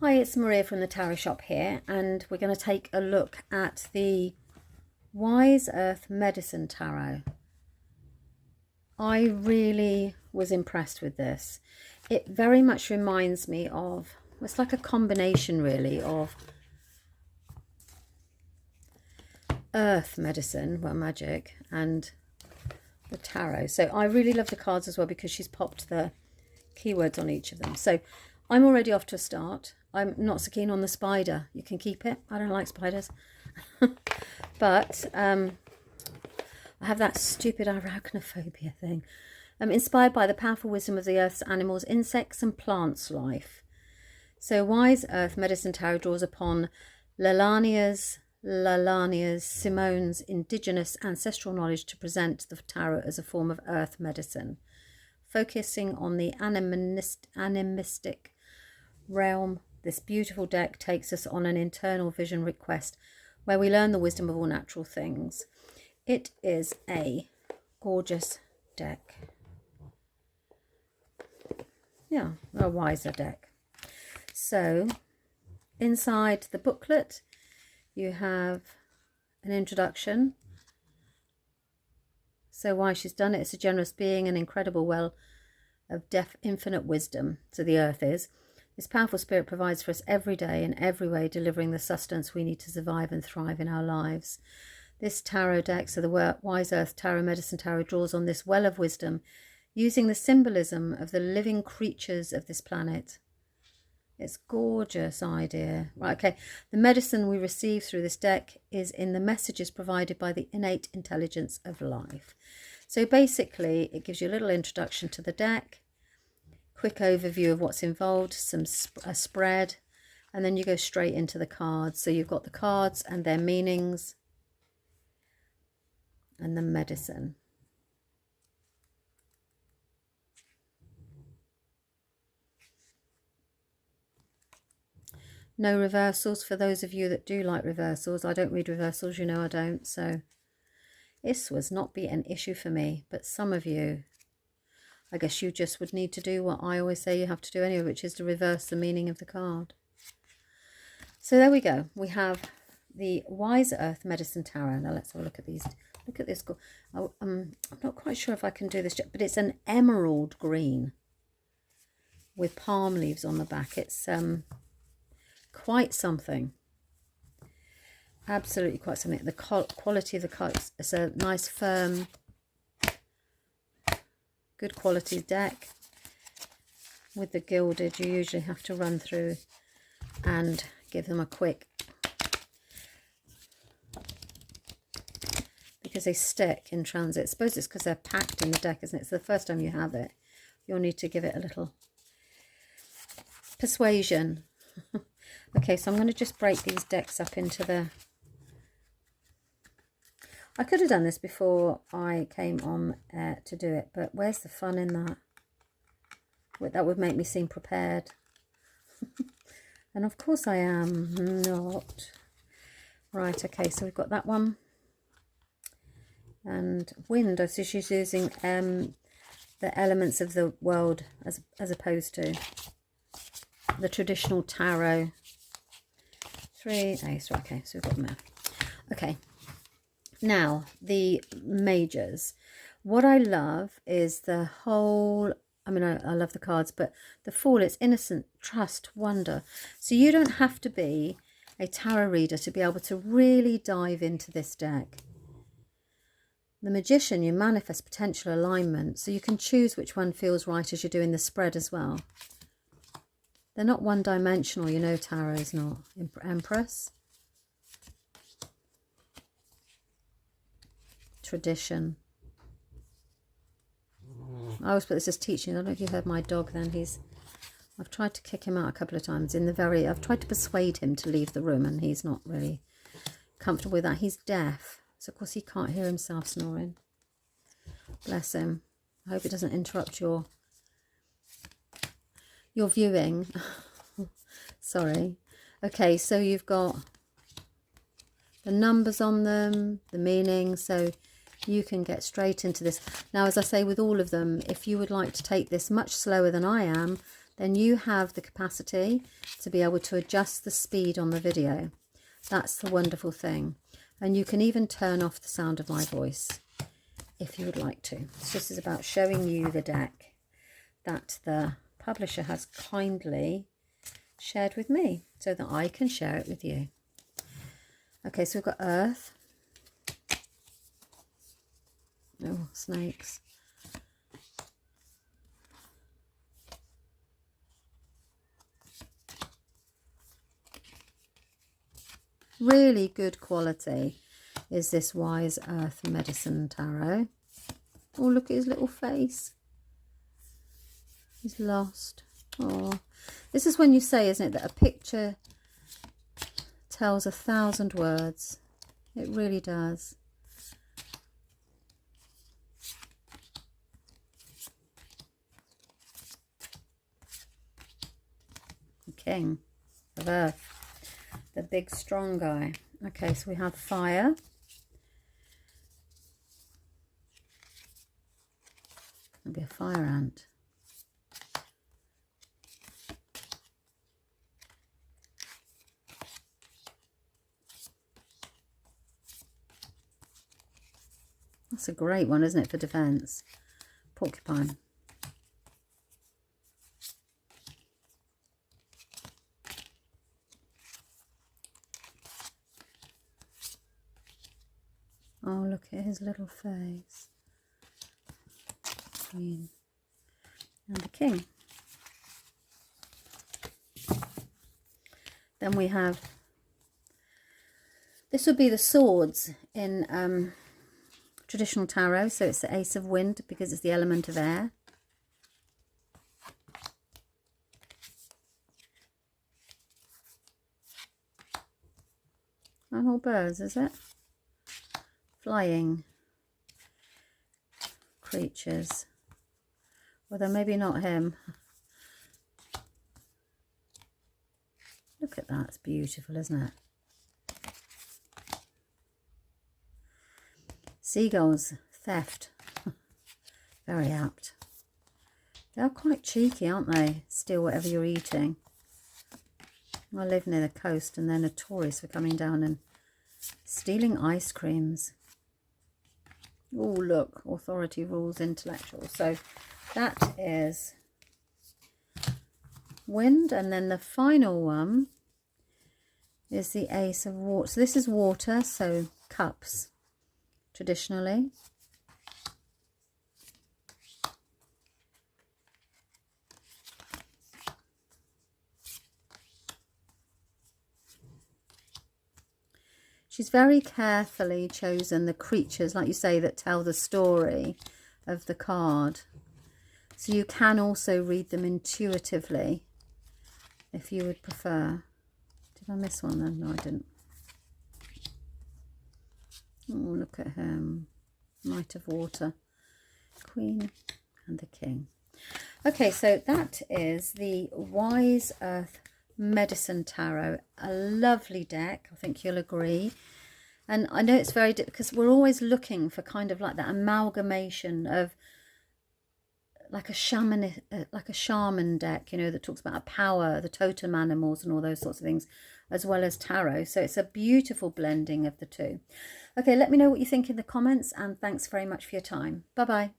Hi, it's Maria from the Tarot Shop here, and we're going to take a look at the Wise Earth Medicine Tarot. I really was impressed with this. It very much reminds me of, it's like a combination really of earth medicine, well, magic, and the tarot. So I really love the cards as well because she's popped the keywords on each of them. So I'm already off to a start. I'm not so keen on the spider. You can keep it. I don't like spiders. But I have that stupid arachnophobia thing. I'm inspired by the powerful wisdom of the earth's animals, insects and plants life. So Wise Earth Medicine Tarot draws upon Lalania's Simone's indigenous ancestral knowledge to present the tarot as a form of earth medicine, focusing on the animistic realm. This beautiful deck takes us on an internal vision request where we learn the wisdom of all natural things. It is a gorgeous deck. Yeah, a wiser deck. So inside the booklet you have an introduction. So why she's done it. It's a generous being, an incredible well of infinite wisdom. So the earth is. This powerful spirit provides for us every day in every way, delivering the sustenance we need to survive and thrive in our lives. This tarot deck, so the Wise Earth Tarot Medicine Tarot, draws on this well of wisdom using the symbolism of the living creatures of this planet. It's gorgeous idea. Right, okay. The medicine we receive through this deck is in the messages provided by the innate intelligence of life. So basically, it gives you a little introduction to the deck, quick overview of what's involved, a spread, and then you go straight into the cards. So you've got the cards and their meanings and the medicine. No reversals for those of you that do like reversals. I don't read reversals, you know I don't, so this would not be an issue for me. But some of you, I guess you just would need to do what I always say you have to do anyway, which is to reverse the meaning of the card. So there we go. We have the Wise Earth Medicine Tarot. Now let's have a look at these. Look at this. I'm not quite sure if I can do this yet, but it's an emerald green with palm leaves on the back. It's quite something. Absolutely quite something. The quality of the cards is a nice, firm, good quality deck. With the gilded, you usually have to run through and give them a quick, because they stick in transit. I suppose it's because they're packed in the deck, isn't it? So the first time you have it, you'll need to give it a little persuasion. Okay, so I'm going to just break these decks up into the... I could have done this before I came on to do it, but where's the fun in that? That would make me seem prepared. And of course I am not. Right, okay, so we've got that one. And wind, so she's using the elements of the world as opposed to the traditional tarot. 3 ace, okay, so we've got them there. Okay. Now, the majors. What I love is the whole, I mean, I love the cards, but the Fool, it's innocent, trust, wonder. So you don't have to be a tarot reader to be able to really dive into this deck. The Magician, you manifest potential alignment. So you can choose which one feels right as you're doing the spread as well. They're not one-dimensional, you know, tarot is not. Empress. Tradition. I always put this as teaching. I don't know if you heard my dog then. I've tried to kick him out a couple of times. I've tried to persuade him to leave the room and he's not really comfortable with that. He's deaf. So of course he can't hear himself snoring. Bless him. I hope it doesn't interrupt your viewing. Sorry. Okay, so you've got the numbers on them, the meaning, so you can get straight into this. Now, as I say with all of them, if you would like to take this much slower than I am, then you have the capacity to be able to adjust the speed on the video. That's the wonderful thing. And you can even turn off the sound of my voice if you would like to. This is about showing you the deck that the publisher has kindly shared with me so that I can share it with you. Okay, so we've got Earth. Oh, snakes. Really good quality is this Wise Earth Medicine Tarot. Oh, look at his little face. He's lost. Oh, this is when you say, isn't it, that a picture tells 1,000 words. It really does. The King of Earth. The big strong guy. Okay, so we have fire. There'll be a fire ant. That's a great one, isn't it, for defense? Porcupine. Oh, look at his little face. Queen. And the King. Then we have, this would be the swords in traditional tarot. So it's the Ace of Wind because it's the element of air. And all birds, is it? Flying creatures. Although maybe not him. Look at that, it's beautiful, isn't it? Seagulls, theft. Very apt. They're quite cheeky, aren't they? Steal whatever you're eating. I live near the coast and they're notorious for coming down and stealing ice creams. Oh, look, authority rules intellectual. So that is wind. And then the final one is the Ace of Water. So this is water, so cups, traditionally. She's very carefully chosen the creatures, like you say, that tell the story of the card. So you can also read them intuitively, if you would prefer. Did I miss one then? No, I didn't. Oh, look at him. Knight of Water, Queen and the King. Okay, so that is the Wise Earth Medicine Tarot. A lovely deck, I think you'll agree. And I know it's very difficult because we're always looking for kind of like that amalgamation of like a shaman deck, you know, that talks about a power, the totem animals and all those sorts of things, as well as tarot. So it's a beautiful blending of the two. Okay, let me know what you think in the comments, and thanks very much for your time. Bye bye.